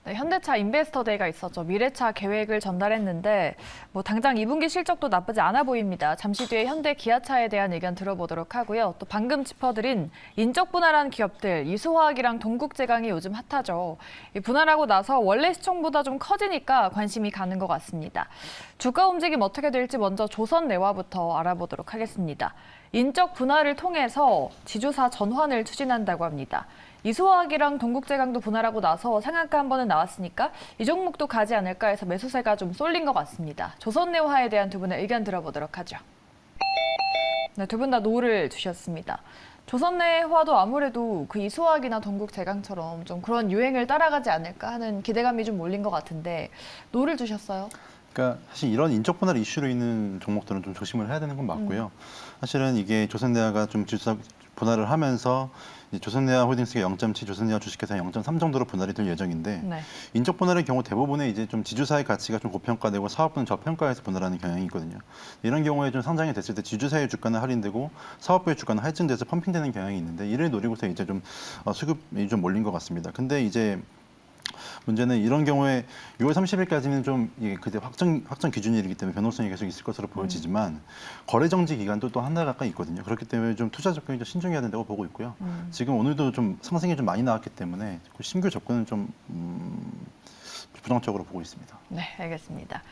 네, 현대차 인베스터 데이가 있었죠. 미래차 계획을 전달했는데 당장 2분기 실적도 나쁘지 않아 보입니다. 잠시 뒤에 현대 기아차에 대한 의견 들어보도록 하고요. 또 방금 짚어드린 인적 분할한 기업들 이수화학이랑 동국제강이 요즘 핫하죠. 이 분할하고 나서 원래 시총보다 좀 커지니까 관심이 가는 것 같습니다. 주가 움직임 어떻게 될지 먼저 조선내화부터 알아보도록 하겠습니다. 인적 분할을 통해서 지주사 전환을 추진한다고 합니다. 이수화학이랑 동국제강도 분할하고 나서 상한가 한 번은 나왔으니까 이 종목도 가지 않을까 해서 매수세가 좀 쏠린 것 같습니다. 조선내화에 대한 두 분의 의견 들어보도록 하죠. 네, 두 분 다 노를 주셨습니다. 조선내화도 아무래도 그 이수화학이나 동국제강처럼 좀 그런 유행을 따라가지 않을까 하는 기대감이 좀 몰린 것 같은데 노를 주셨어요. 그러니까 사실 이런 인적 분할 이슈로 있는 종목들은 좀 조심을 해야 되는 건 맞고요. 사실은 이게 조선내화가 좀 지주사 분할을 하면서 이제 조선내화 홀딩스가 0.7, 조선내화 주식회사 0.3 정도로 분할이 될 예정인데 네. 인적 분할의 경우 대부분의 이제 좀 지주사의 가치가 좀 고평가되고 사업부는 저평가해서 분할하는 경향이 있거든요. 이런 경우에 좀 상장이 됐을 때 지주사의 주가는 할인되고 사업부의 주가는 할증돼서 펌핑되는 경향이 있는데 이를 노리고서 이제 좀 수급이 좀 몰린 것 같습니다. 근데 이제 문제는 이런 경우에 6월 30일까지는 좀 그때 확정 기준일이기 때문에 변동성이 계속 있을 것으로 보여지지만 거래 정지 기간도 또 한 달 가까이 있거든요. 그렇기 때문에 좀 투자 접근이 좀 신중해야 된다고 보고 있고요. 지금 오늘도 좀 상승이 좀 많이 나왔기 때문에 신규 접근은 좀 부정적으로 보고 있습니다. 네, 알겠습니다.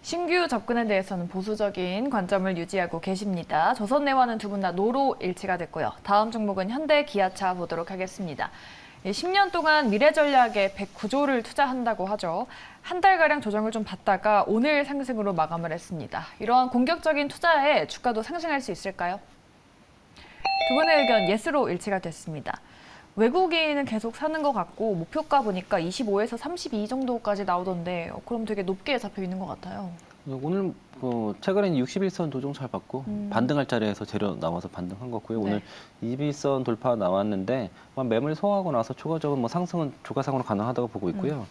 신규 접근에 대해서는 보수적인 관점을 유지하고 계십니다. 조선내화는 두 분 다 노로 일치가 됐고요. 다음 종목은 현대 기아차 보도록 하겠습니다. 10년 동안 미래전략에 109조를 투자한다고 하죠. 한 달가량 조정을 좀 받다가 오늘 상승으로 마감을 했습니다. 이러한 공격적인 투자에 주가도 상승할 수 있을까요? 두 분의 의견 예스로 일치가 됐습니다. 외국인은 계속 사는 것 같고 목표가 보니까 25에서 32 정도까지 나오던데 그럼 되게 높게 잡혀 있는 것 같아요. 오늘 최근에는 61선 도중 잘 받고 반등할 자리에서 재료 나와서 반등한 거고요. 네. 오늘 21선 돌파 나왔는데 매물 소화하고 나서 추가적인 상승은 주가상으로 가능하다고 보고 있고요.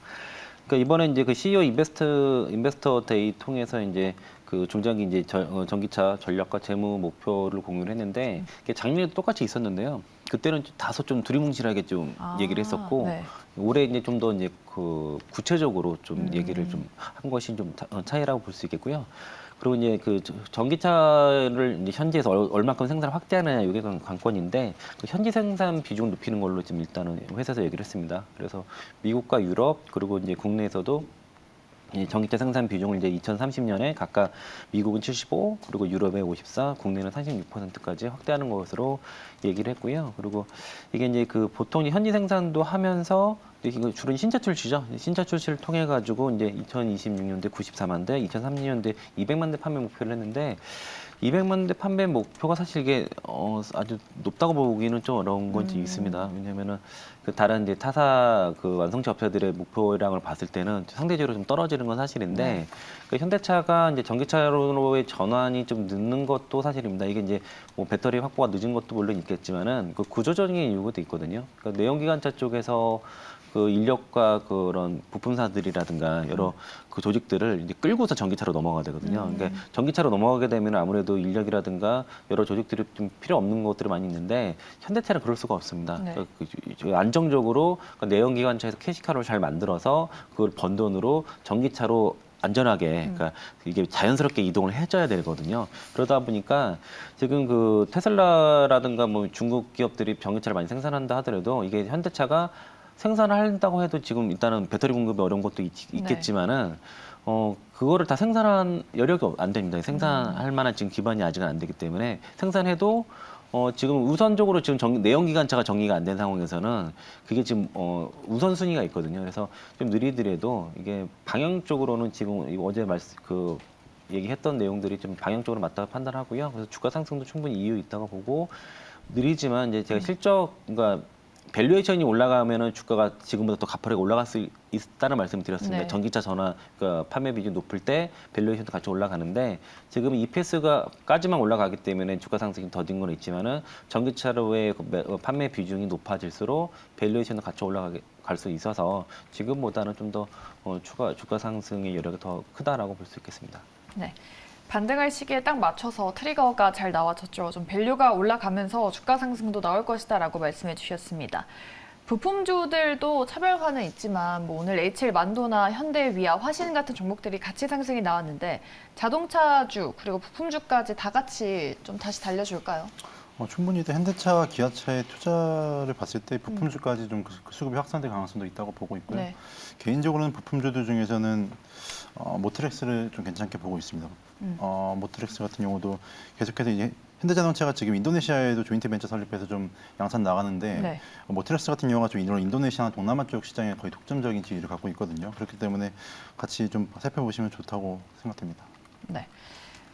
그러니까 이번에 이제 그 CEO 인베스터 데이 통해서 이제 그 중장기 이제 전기차 전략과 재무 목표를 공유를 했는데 이게 작년에도 똑같이 있었는데요. 그때는 다소 좀 두리뭉실하게 좀 얘기를 했었고 네. 올해 이제 좀 더 이제 그 구체적으로 좀 얘기를 좀 한 것이 좀 차이라고 볼 수 있겠고요. 그리고 이제 그 전기차를 이제 현지에서 얼마큼 생산을 확대하느냐 이게 관건인데 그 현지 생산 비중 높이는 걸로 지금 일단은 회사에서 얘기를 했습니다. 그래서 미국과 유럽 그리고 이제 국내에서도 전기차 생산 비중을 이제 2030년에 각각 미국은 75, 그리고 유럽의 54, 국내는 36%까지 확대하는 것으로 얘기를 했고요. 그리고 이게 이제 그 보통 현지 생산도 하면서 이거 주로 신차 출시죠. 신차 출시를 통해 가지고 이제 2026년대 94만 대, 2030년대 200만 대 판매 목표를 했는데 200만 대 판매 목표가 사실 이게 아주 높다고 보기는 좀 어려운 건 좀 있습니다. 왜냐면은 그 다른 이제 타사 그 완성차 업체들의 목표량을 봤을 때는 상대적으로 좀 떨어지는 건 사실인데 그 현대차가 이제 전기차로의 전환이 좀 늦는 것도 사실입니다. 이게 이제 배터리 확보가 늦은 것도 물론 있겠지만은 그 구조적인 이유가 있거든요. 그러니까 내연기관차 쪽에서 그 인력과 그런 부품사들이라든가 여러 그 조직들을 이제 끌고서 전기차로 넘어가야 되거든요. 그러니까 전기차로 넘어가게 되면 아무래도 인력이라든가 여러 조직들이 좀 필요 없는 것들이 많이 있는데 현대차는 그럴 수가 없습니다. 네. 그러니까 안정적으로 내연기관차에서 캐시카를 잘 만들어서 그걸 번 돈으로 전기차로 안전하게, 그러니까 이게 자연스럽게 이동을 해줘야 되거든요. 그러다 보니까 지금 그 테슬라라든가 중국 기업들이 전기차를 많이 생산한다 하더라도 이게 현대차가 생산을 한다고 해도 지금 일단은 배터리 공급이 어려운 것도 있겠지만은 그거를 다 생산한 여력이 안 됩니다. 생산할 만한 지금 기반이 아직은 안 되기 때문에 생산해도 지금 우선적으로 지금 내연기관차가 정리가 안 된 상황에서는 그게 지금 우선순위가 있거든요. 그래서 좀 느리더라도 이게 방향적으로는 지금 어제 얘기했던 내용들이 좀 방향적으로 맞다고 판단하고요. 그래서 주가 상승도 충분히 이유 있다고 보고 느리지만 이제 제가 그러니까 밸류에이션이 올라가면은 주가가 지금보다 더 가파르게 올라갈 수 있다는 말씀을 드렸습니다. 네. 전기차 전환, 그러니까 판매 비중 높을 때 밸류에이션도 같이 올라가는데 지금 EPS까지만 올라가기 때문에 주가 상승이 더딘 건 있지만은 전기차로의 판매 비중이 높아질수록 밸류에이션도 같이 올라갈 수 있어서 지금보다는 좀 더 주가 상승의 여력이 더 크다라고 볼 수 있겠습니다. 네. 반등할 시기에 딱 맞춰서 트리거가 잘 나와졌죠. 좀 밸류가 올라가면서 주가 상승도 나올 것이다라고 말씀해 주셨습니다. 부품주들도 차별화는 있지만 뭐 오늘 HL 만도나 현대, 위아, 화신 같은 종목들이 같이 상승이 나왔는데 자동차주 그리고 부품주까지 다 같이 좀 다시 달려줄까요? 충분히 현대차와 기아차의 투자를 봤을 때 부품주까지 좀 그 수급이 확산될 가능성도 있다고 보고 있고요. 네. 개인적으로는 부품주들 중에서는 모트렉스를 좀 괜찮게 보고 있습니다. 모트렉스 같은 경우도 계속해서 이제 현대자동차가 지금 인도네시아에도 조인트 벤처 설립해서 좀 양산 나가는데 네. 모트렉스 같은 경우가 좀 이런 인도네시아나 동남아 쪽 시장에 거의 독점적인 지위를 갖고 있거든요. 그렇기 때문에 같이 좀 살펴보시면 좋다고 생각됩니다. 네.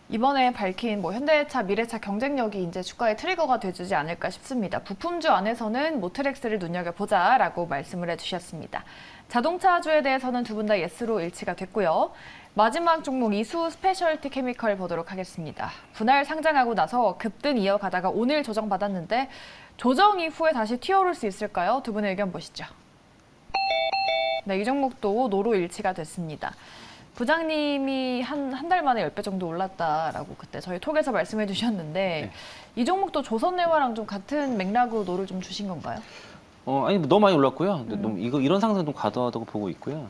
이번에 밝힌 뭐 현대차, 미래차 경쟁력이 이제 주가의 트리거가 되주지 않을까 싶습니다. 부품주 안에서는 모트렉스를 눈여겨보자라고 말씀을 해주셨습니다. 자동차주에 대해서는 두 분 다 예스로 일치가 됐고요. 마지막 종목 이수 스페셜티 케미컬 보도록 하겠습니다. 분할 상장하고 나서 급등 이어가다가 오늘 조정받았는데 조정 이후에 다시 튀어오를 수 있을까요? 두 분의 의견 보시죠. 네, 이 종목도 노로 일치가 됐습니다. 부장님이 한 달 만에 10배 정도 올랐다라고 그때 저희 톡에서 말씀해 주셨는데 이 종목도 조선내화랑 좀 같은 맥락으로 노를 좀 주신 건가요? 아니 뭐 너무 많이 올랐고요. 근데 너무 이런 상승 좀 과도하다고 보고 있고요.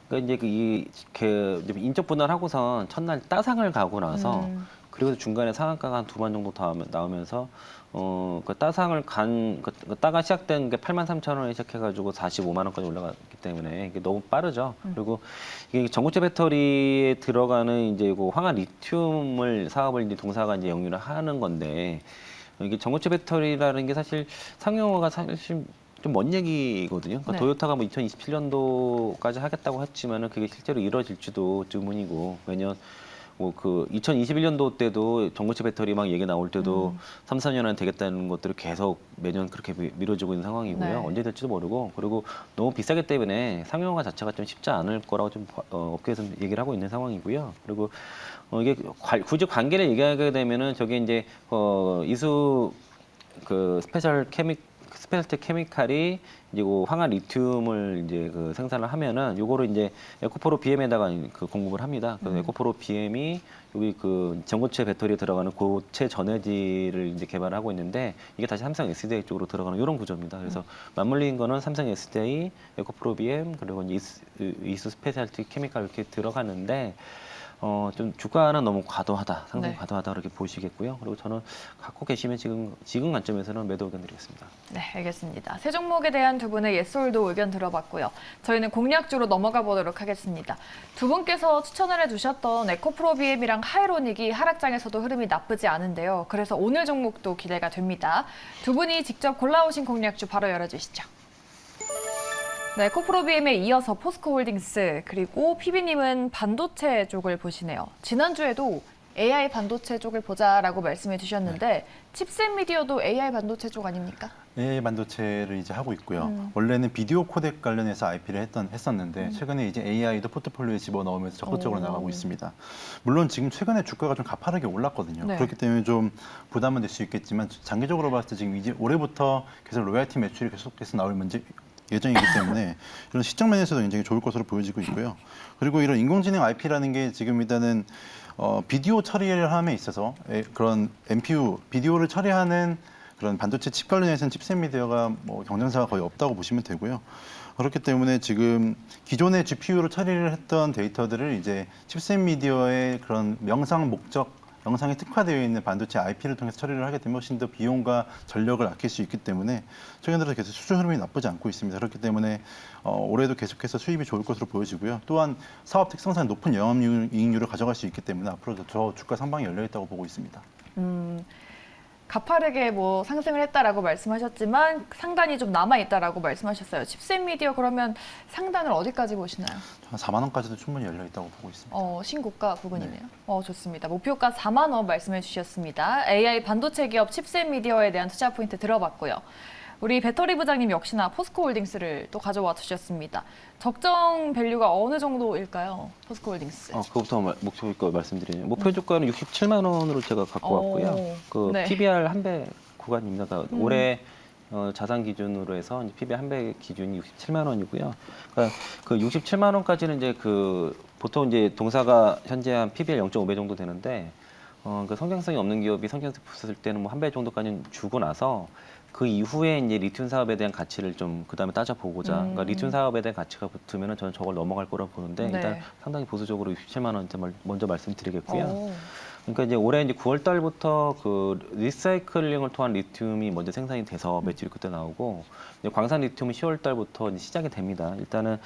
그러니까 이제 이제 인적 분할하고선 첫날 따상을 가고 나서 그리고 중간에 상한가가 한 2번 정도 더 나오면서 그 따상을 그 따가 시작된 게 83,000원에 시작해가지고 45만 원까지 올라갔기 때문에 이게 너무 빠르죠. 그리고 이게 전고체 배터리에 들어가는 이제 그 황화 리튬을 사업을 이제 동사가 이제 영위를 하는 건데 이게 전고체 배터리라는 게 사실 상용화가 사실 좀 먼 얘기거든요. 그러니까 네. 도요타가 뭐 2027년도까지 하겠다고 했지만은 그게 실제로 이루어질지도 의문이고 왜냐면 뭐 그 2021년도 때도 전고체 배터리 막 얘기 나올 때도 3, 4년 안에 되겠다는 것들이 계속 매년 그렇게 미뤄지고 있는 상황이고요. 네. 언제 될지도 모르고 그리고 너무 비싸기 때문에 상용화 자체가 좀 쉽지 않을 거라고 좀 업계에서 얘기를 하고 있는 상황이고요. 그리고 이게 굳이 관계를 얘기하게 되면은 저게 이제 이수 그 스페셜티 케미칼이 이제 그 황화 리튬을 이제 그 생산을 하면은 요거를 이제 에코프로 BM에다가 그 공급을 합니다. 그래서 에코프로 BM이 여기 그 전고체 배터리에 들어가는 고체 전해질을 이제 개발하고 있는데 이게 다시 삼성 SDI 쪽으로 들어가는 이런 구조입니다. 그래서 맞물린 거는 삼성 SDI, 에코프로 BM 그리고 이수 스페셜티 케미칼 이렇게 들어가는데 좀 주가는 너무 과도하다, 상승 네. 과도하다 그렇게 보시겠고요. 그리고 저는 갖고 계시면 지금 관점에서는 매도 의견 드리겠습니다. 네, 알겠습니다. 세 종목에 대한 두 분의 예솔도 의견 들어봤고요. 저희는 공략주로 넘어가 보도록 하겠습니다. 두 분께서 추천을 해주셨던 에코프로 BM이랑 하이로닉이 하락장에서도 흐름이 나쁘지 않은데요. 그래서 오늘 종목도 기대가 됩니다. 두 분이 직접 골라오신 공략주 바로 열어주시죠. 네, 에코프로 BM에 이어서 포스코홀딩스 그리고 PB님은 반도체 쪽을 보시네요. 지난주에도 AI 반도체 쪽을 보자라고 말씀해 주셨는데 칩셋 미디어도 AI 반도체 쪽 아닙니까? AI 반도체를 이제 하고 있고요. 원래는 비디오 코덱 관련해서 IP를 했었는데 최근에 이제 AI도 포트폴리오에 집어넣으면서 적극적으로 나가고 있습니다. 물론 지금 최근에 주가가 좀 가파르게 올랐거든요. 네. 그렇기 때문에 좀 부담은 될 수 있겠지만 장기적으로 봤을 때 지금 이제 올해부터 계속 로열티 매출이 계속해서 나올 예정이기 때문에 이런 시장 면에서도 굉장히 좋을 것으로 보여지고 있고요. 그리고 이런 인공지능 IP라는 게 지금 일단은 비디오 처리를 함에 있어서 그런 NPU 비디오를 처리하는 그런 반도체 칩 관련해서는 칩셋 미디어가 뭐 경쟁사가 거의 없다고 보시면 되고요. 그렇기 때문에 지금 기존의 GPU로 처리를 했던 데이터들을 이제 칩셋 미디어의 그런 명상 목적 영상에 특화되어 있는 반도체 IP를 통해서 처리를 하게 되면 훨씬 더 비용과 전력을 아낄 수 있기 때문에 최근 들어 계속 수주 흐름이 나쁘지 않고 있습니다. 그렇기 때문에 올해도 계속해서 수입이 좋을 것으로 보여지고요. 또한 사업 특성상 높은 영업이익률을 가져갈 수 있기 때문에 앞으로도 저 주가 상방이 열려 있다고 보고 있습니다. 가파르게 뭐 상승을 했다라고 말씀하셨지만 상단이 좀 남아 있다라고 말씀하셨어요. 칩셋 미디어 그러면 상단을 어디까지 보시나요? 한 4만 원까지도 충분히 열려 있다고 보고 있습니다. 신고가 부분이네요. 좋습니다. 목표가 4만 원 말씀해 주셨습니다. AI 반도체 기업 칩셋 미디어에 대한 투자 포인트 들어봤고요. 우리 배터리 부장님 역시나 포스코홀딩스를 또 가져와 주셨습니다. 적정 밸류가 어느 정도일까요? 포스코홀딩스. 그거부터 목표 주가 말씀드리면 목표 주가는 67만 원으로 제가 갖고 왔고요. 그 네. PBR 한 배 구간입니다. 그러니까 올해 자산 기준으로 해서 이제 PBR 한 배 기준이 67만 원이고요. 그러니까 그 67만 원까지는 이제 그 보통 이제 동사가 현재 한 PBR 0.5배 정도 되는데 그 성장성이 없는 기업이 성장세 붙었을 때는 뭐 한 배 정도까지는 주고 나서 그 이후에 이제 리튬 사업에 대한 가치를 좀 그다음에 따져보고자 그러니까 리튬 사업에 대한 가치가 붙으면 저는 저걸 넘어갈 거라고 보는데 네. 일단 상당히 보수적으로 67만 원대 먼저 말씀드리겠고요. 오. 그러니까 이제 올해 이제 9월 달부터 그 리사이클링을 통한 리튬이 먼저 생산이 돼서 매출이 그때 나오고 이제 광산 리튬은 10월 달부터 이제 시작이 됩니다. 일단은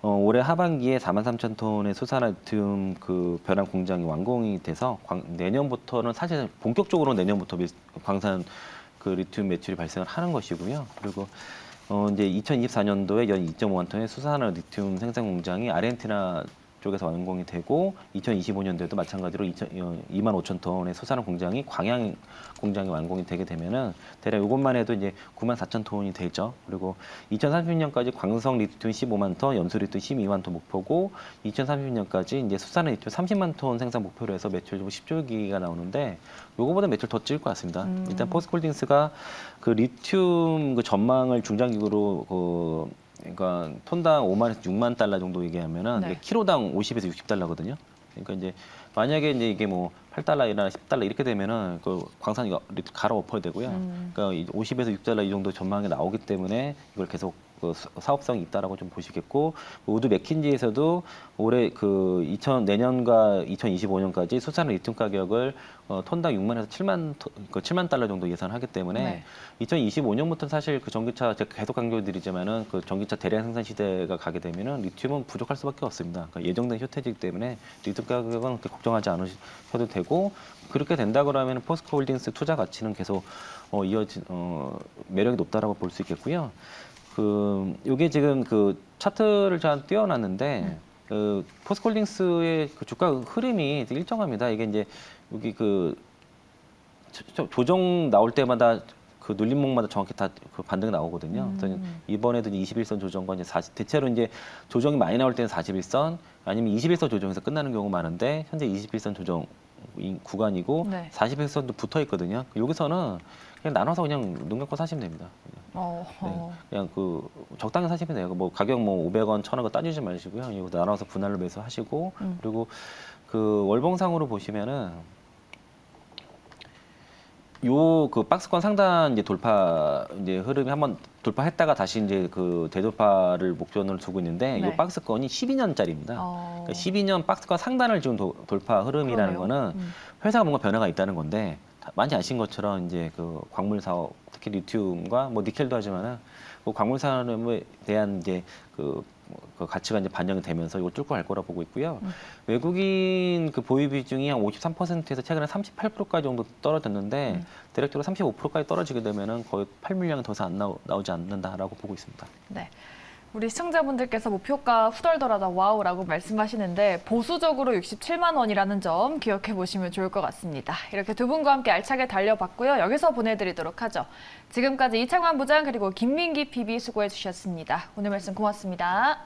올해 하반기에 43,000톤의 수산화 리튬 그 벼랑 공장이 완공이 돼서 내년부터는 사실 본격적으로 내년부터 광산 그 리튬 매출이 발생을 하는 것이고요. 그리고 이제 2024년도에 연 2.5만 톤의 수산화 리튬 생산 공장이 아르헨티나 쪽에서 완공이 되고 2025년도에도 마찬가지로 2만 5천 톤의 수산화 공장이 광양 공장이 완공이 되게 되면은 대략 이것만 해도 이제 9만 4천 톤이 되죠. 그리고 2030년까지 광성 리튬 15만 톤, 염소 리튬 12만 톤 목표고 2030년까지 이제 수산화 리튬 30만 톤 생산 목표로 해서 매출 10조기가 나오는데 요거보다 매출 더 찔 것 같습니다. 일단 포스코홀딩스가 그 리튬 그 전망을 중장기로 그러니까 톤당 5만에서 6만 달러 정도 얘기하면은 네. 이게 키로당 50에서 60달러거든요. 그러니까 이제 만약에 이제 이게 뭐 8달러나 10달러 이렇게 되면은 그 광산이 갈아엎어야 되고요. 그러니까 50에서 6달러 이 정도 전망이 나오기 때문에 이걸 계속 그 사업성이 있다라고 좀 보시겠고 우드 맥킨지에서도 올해 그 내년과 2025년까지 수산화 리튬 가격을 톤당 6만에서 7만 달러 정도 예상하기 때문에 네. 2025년부터 사실 그 전기차 제가 계속 강조드리지만은 그 전기차 대량 생산 시대가 가게 되면은 리튬은 부족할 수밖에 없습니다. 그러니까 예정된 쇼태지이기 때문에 리튬 가격은 그렇게 걱정하지 않으셔도 되고 그렇게 된다 그러면 포스코홀딩스 투자 가치는 계속 매력이 높다라고 볼 수 있겠고요. 요게 지금 그 차트를 제가 띄워놨는데 그 포스코홀딩스의 그 주가 흐름이 일정합니다. 이게 이제 여기 그 조정 나올 때마다 그 눌림목마다 정확히 다 그 반등이 나오거든요. 그래서 이번에도 21선 조정과 이제 대체로 이제 조정이 많이 나올 때는 41선 아니면 21선 조정에서 끝나는 경우가 많은데 현재 21선 조정 구간이고 네. 41선도 붙어 있거든요. 여기서는 그냥 나눠서 그냥 눈 감고 사시면 됩니다. 네. 그냥 그 적당히 사시면 돼요. 뭐 가격 뭐 500원, 1,000원 따지지 마시고요. 이거 나눠서 분할로 매수하시고 그리고 그 월봉상으로 보시면은 요 그 박스권 상단 이제 돌파 이제 흐름이 한번 돌파했다가 다시 이제 그 대돌파를 목전으로 두고 있는데 네. 요 박스권이 12년짜리입니다. 그러니까 12년 박스권 상단을 지금 돌파 흐름이라는 그러네요. 거는 회사가 뭔가 변화가 있다는 건데 많이 아신 것처럼 이제 그 광물 사업 특히 리튬과 뭐 니켈도 하지만은 그 광물 산업에 대한 이제 그 가치가 이제 반영이 되면서 이걸 뚫고 갈 거라 보고 있고요. 외국인 그 보유 비중이 한 53%에서 최근에 38%까지 정도 떨어졌는데 대략적으로 35%까지 떨어지게 되면은 거의 8물량이 더 이상 나오지 않는다라고 보고 있습니다. 네. 우리 시청자분들께서 목표가 후덜덜하다 와우라고 말씀하시는데 보수적으로 67만 원이라는 점 기억해 보시면 좋을 것 같습니다. 이렇게 두 분과 함께 알차게 달려봤고요. 여기서 보내드리도록 하죠. 지금까지 이창환 부장 그리고 김민기 PB 수고해 주셨습니다. 오늘 말씀 고맙습니다.